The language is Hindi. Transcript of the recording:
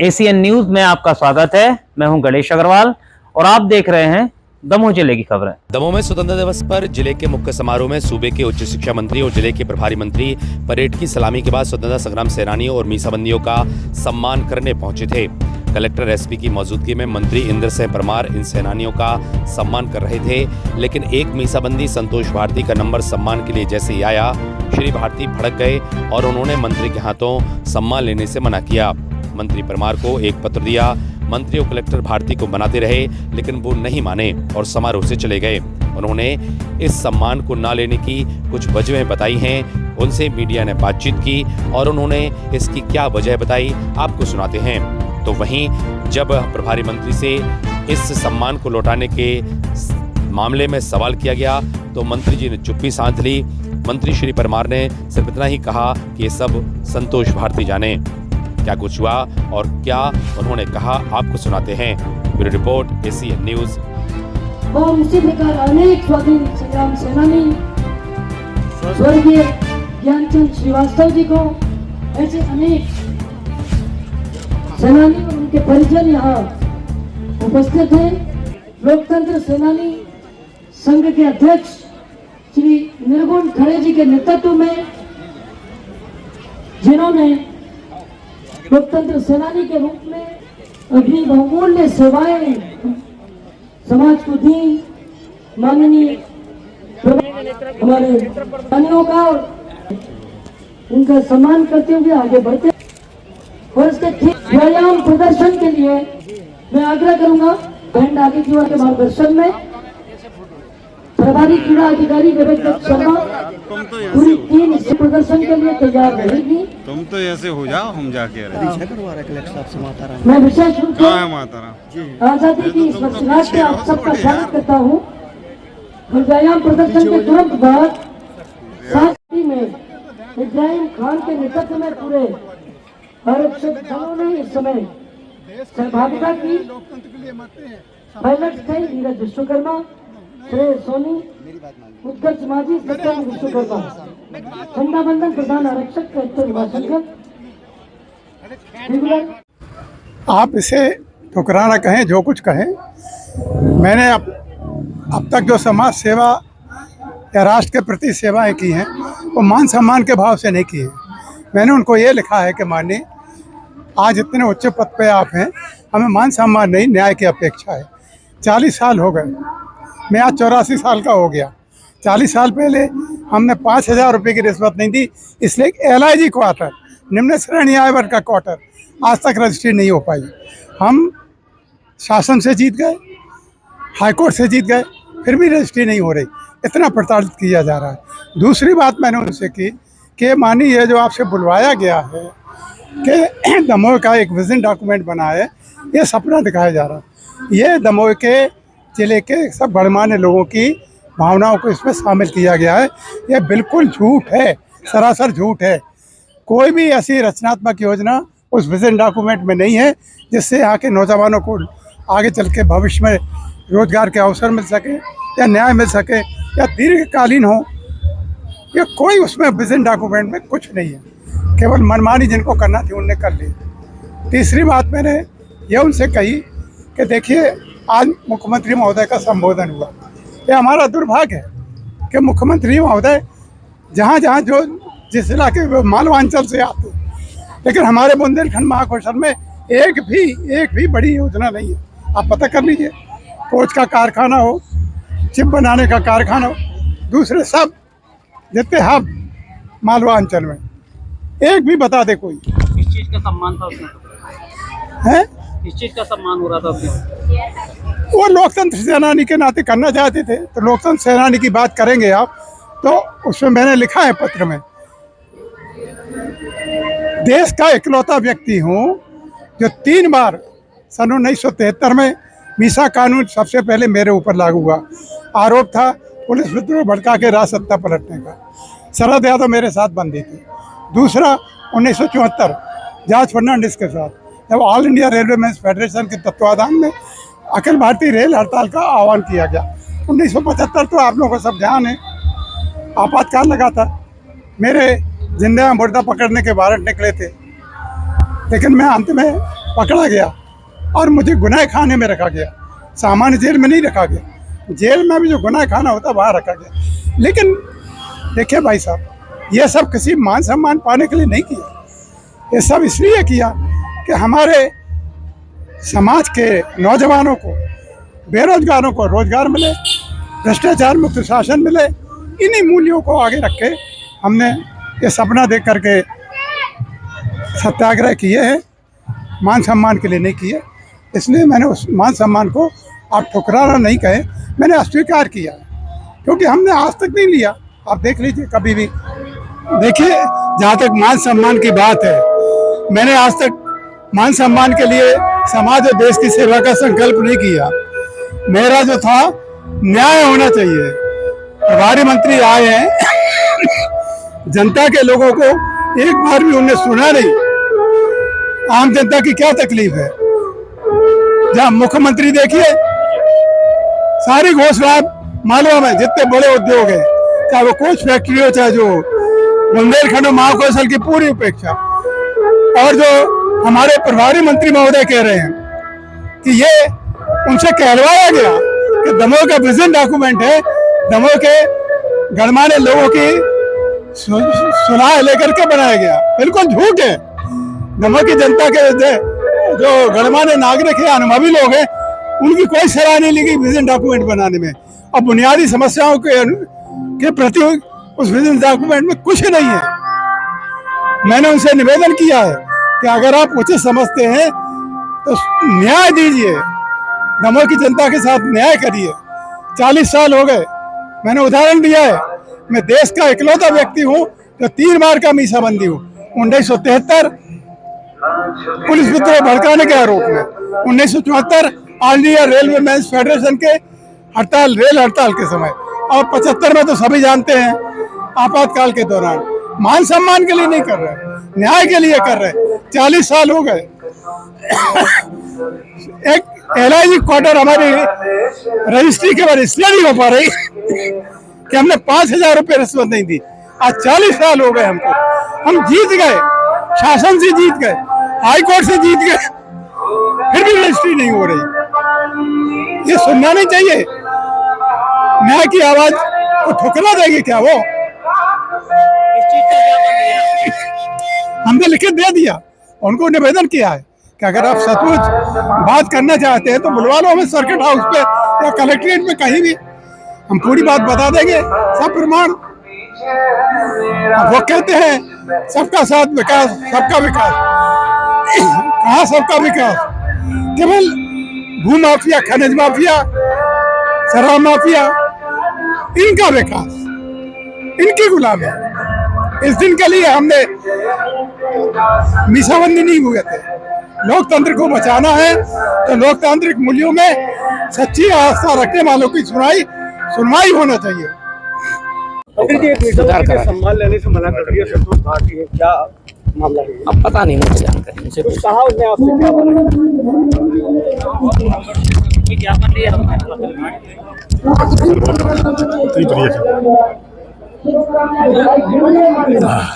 एसीएन न्यूज में आपका स्वागत है। मैं हूं गणेश अग्रवाल और आप देख रहे हैं दमोह जिले की खबरें। दमोह में स्वतंत्रता दिवस पर जिले के मुख्य समारोह में सूबे के उच्च शिक्षा मंत्री और जिले के प्रभारी मंत्री परेड की सलामी के बाद स्वतंत्रता संग्राम सेनानियों और मीसाबंदियों का सम्मान करने पहुंचे थे। कलेक्टर एसपी की मौजूदगी में मंत्री इंद्र सिंह परमार इन सेनानियों का सम्मान कर रहे थे, लेकिन एक मीसाबंदी संतोष भारती का नंबर सम्मान के लिए जैसे ही आया, श्री भारती भड़क गए और उन्होंने मंत्री के हाथों सम्मान लेने से मना किया। मंत्री परमार को एक पत्र दिया। मंत्री और कलेक्टर भारती को मनाते रहे, लेकिन वो नहीं माने और समारोह से चले गए। उन्होंने इस सम्मान को न लेने की कुछ वजहें बताई हैं। उनसे मीडिया ने बातचीत की और उन्होंने इसकी क्या वजह बताई, आपको सुनाते हैं। तो वहीं जब प्रभारी मंत्री से इस सम्मान को लौटाने के मामले में सवाल किया गया तो मंत्री जी ने चुप्पी साध ली। मंत्री श्री परमार ने सिर्फ इतना ही कहा कि ये सब संतोष भारती जाने। क्या कुछ हुआ और क्या उन्होंने कहा, आपको सुनाते हैं। Bureau report, ACN news. और इसी प्रकार अनेक स्वाधीन संग्राम सेनानी स्वर्गीय ज्ञानचंद श्रीवास्तव जी को, ऐसे अनेक सेनानी और उनके परिजन यहाँ उपस्थित हैं। लोकतंत्र सेनानी संघ के अध्यक्ष श्री निर्गुण खड़े जी के नेतृत्व में, जिन्होंने लोकतंत्र सेनानी के रूप में अपनी बहुमूल्य सेवाएं समाज को दी, माननीय हमारे सेनानियों का उनका सम्मान करते हुए आगे बढ़ते। और इसके ठीक व्यायाम प्रदर्शन के लिए मैं आग्रह करूंगा बैंड आगे की ओर के मार्गदर्शन में प्रभारी क्रीड़ा अधिकारी विवेक दत्त शर्मा पूरी टीम इस प्रदर्शन के लिए तैयार रहेगी। तुम तो ऐसे हो जाओ, हम जाके मैं विशेष रूप से आजादी की इस वर्षगांठ पे आप सबका स्वागत करता हूँ। व्यायाम प्रदर्शन के तुरंत बाद साथी में इब्राहिम खान के नेतृत्व में पूरे आरक्षक दलों ने इस समय सहभागिता की। पायलट थे नीरज विश्वकर्मा, श्रेय सोनी, उत्कर्ष माझी, सत्यम विश्वकर्मा, झंडा बंधन प्रधान आरक्षक कलेक्टर उमाशंकर। आप इसे ठुकराना कहें, जो कुछ कहें, मैंने अब तक जो समाज सेवा या राष्ट्र के प्रति सेवाएं की हैं वो मान सम्मान के भाव से नहीं की है। मैंने उनको ये लिखा है कि माननीय, आज इतने उच्च पद पे आप हैं, हमें मान सम्मान नहीं, न्याय की अपेक्षा है। 40 साल हो गए, मैं आज 84 साल का हो गया। 40 साल पहले हमने 5,000 रुपये की रिश्वत नहीं दी, इसलिए LIG क्वार्टर, निम्न श्रेणी आय वर्ग का क्वार्टर आज तक रजिस्ट्री नहीं हो पाई। हम शासन से जीत गए, हाईकोर्ट से जीत गए, फिर भी रजिस्ट्री नहीं हो रही। इतना प्रताड़ित किया जा रहा है। दूसरी बात मैंने उनसे की कि मानिए, ये जो आपसे बुलवाया गया है कि दमोह का एक विजन डॉक्यूमेंट बना है, ये सपना दिखाया जा रहा है। ये दमोह के जिले के सब गणमान्य लोगों की भावनाओं को इसमें शामिल किया गया है। यह बिल्कुल झूठ है, सरासर झूठ है। कोई भी ऐसी रचनात्मक योजना उस विजन डॉक्यूमेंट में नहीं है जिससे यहाँ के नौजवानों को आगे चल के भविष्य में रोजगार के अवसर मिल सके या न्याय मिल सके या दीर्घकालीन हो। ये कोई उसमें विजन डॉक्यूमेंट में कुछ नहीं है, केवल मनमानी जिनको करना थी उनने कर ली। तीसरी बात मैंने ये उनसे कही कि देखिए, आज मुख्यमंत्री महोदय का संबोधन हुआ, ये हमारा दुर्भाग्य है कि मुख्यमंत्री महोदय जहाँ जहाँ जो जिस इलाके मालवांचल से आते, लेकिन हमारे बुंदेलखंड महाकौशल में एक भी बड़ी योजना नहीं है। आप पता कर लीजिए, कोच का कारखाना हो, चिप बनाने का कारखाना हो, दूसरे सब जितने हब मालवांचल में, एक भी बता दे कोई। किस चीज का सम्मान था उसमें? है किस चीज का सम्मान हो रहा था उसमें? वो लोकतंत्र सेनानी के नाते करना चाहते थे, तो लोकतंत्र सेनानी की बात करेंगे आप, तो उसमें मैंने लिखा है पत्र में, देश का इकलौता व्यक्ति हूँ जो 3 बार सन 1973 में मीसा कानून सबसे पहले मेरे ऊपर लागू हुआ। आरोप था पुलिस विद्रोह भड़का के राज सत्ता पलटने का। शरद यादव मेरे साथ बंदी थी। दूसरा 1974 जॉर्ज फर्नांडिस के साथ, जब All India Railway Men's Federation के तत्वाधान में अखिल भारतीय रेल हड़ताल का आह्वान किया गया। 1975 तो आप लोगों को सब ध्यान है, आपातकाल लगा था, मेरे जिंदा मुर्दा पकड़ने के वारंट निकले थे, लेकिन मैं अंत में पकड़ा गया और मुझे गुनाह खाने में रखा गया। सामान्य जेल में नहीं रखा गया, जेल में भी जो गुनाह खाना होता वहाँ रखा गया। लेकिन देखिए भाई साहब, ये सब किसी मान सम्मान पाने के लिए नहीं किया, ये सब इसलिए किया कि हमारे समाज के नौजवानों को, बेरोजगारों को रोजगार मिले, भ्रष्टाचार मुक्त शासन मिले। इन्हीं मूल्यों को आगे रख के हमने ये सपना देख करके सत्याग्रह किए हैं, मान सम्मान के लिए नहीं किए। इसलिए मैंने उस मान सम्मान को आप ठुकराना नहीं कहे, मैंने अस्वीकार किया, क्योंकि हमने आज तक नहीं लिया। आप देख लीजिए कभी भी। देखिए, जहाँ तक मान सम्मान की बात है, मैंने आज तक मान सम्मान के लिए समाज और देश की सेवा का संकल्प नहीं किया। मेरा जो था, न्याय होना चाहिए। प्रभारी मंत्री आए हैं, जनता के लोगों को एक बार भी उन्हें सुना नहीं। आम जनता की क्या तकलीफ है? जहाँ मुख्यमंत्री देखिए, सारी घोषणा मालूम है, जितने बड़े उद्योग हैं, चाहे वो कोच फैक्ट्री हो, चाहे जो बुंदेलखंड महाकौशल की पूरी उपेक्षा। और जो हमारे प्रभारी मंत्री महोदय कह रहे हैं कि ये उनसे कहलवाया गया कि दमोह का विजन डॉक्यूमेंट है, दमोह के गणमान्य लोगों की सुराह लेकर के बनाया गया। बिल्कुल झूठ है। दमोह की जनता के जो गणमान्य नागरिक है, अनुभवी लोग हैं, उनकी कोई सलाह नहीं ली गई विजन डॉक्यूमेंट बनाने में। और बुनियादी समस्याओं के प्रति उस विजन डॉक्यूमेंट में कुछ नहीं है। मैंने उनसे निवेदन किया है कि अगर आप उचित समझते हैं तो न्याय दीजिए, दमोह की जनता के साथ न्याय करिए। 40 साल हो गए, मैंने उदाहरण दिया है, मैं देश का इकलौता व्यक्ति हूँ जो 3 बार का मीसाबंदी हूँ। 1973 पुलिस विद्रोह भड़काने के आरोप में, 1974 All India Railway Men's Federation के रेल हड़ताल के समय, और 75 में तो सभी जानते हैं आपातकाल के दौरान। मान सम्मान के लिए नहीं कर रहे, न्याय के लिए कर रहे। 40 साल हो गए। एक LIG क्वार्टर हमारी रजिस्ट्री के बाद इसलिए नहीं हो पा रही कि हमने 5000 रुपये रिश्वत नहीं दी। आज 40 साल हो गए हमको, हम जीत गए, शासन से जीत गए, हाई कोर्ट से जीत गए, फिर भी रजिस्ट्री नहीं हो रही। ये सुनना नहीं चाहिए। न्याय की आवाज को ठुकरा देगी क्या वो? इस चीज का क्या मतलब? हमने लिखित दे दिया, उनको निवेदन किया है कि अगर आप सचमुच बात करना चाहते हैं तो बुलवा लो हमें सर्किट हाउस पे या कलेक्ट्रेट में, कहीं भी हम पूरी बात बता देंगे, सब प्रमाण। वो कहते हैं सबका साथ विकास, सबका विकास। कहाँ सबका विकास? केवल भू माफिया, खनिज माफिया, शराब माफिया, इनका विकास, इनकी गुलामी। इस दिन के लिए हमने मीसाबंदी नहीं हुए थे। लोकतंत्र को बचाना है तो लोकतांत्रिक मूल्यों में सच्ची आस्था रखने वालों की सुनवाई होना चाहिए। सम्मान लेने से मना कर दिया संतोष भारती है, क्या मामला है? अब पता नहीं, मुझे जानते हैं उनसे कुछ कहा उसने आपसे? क्या ज्ञापन दिया हमने।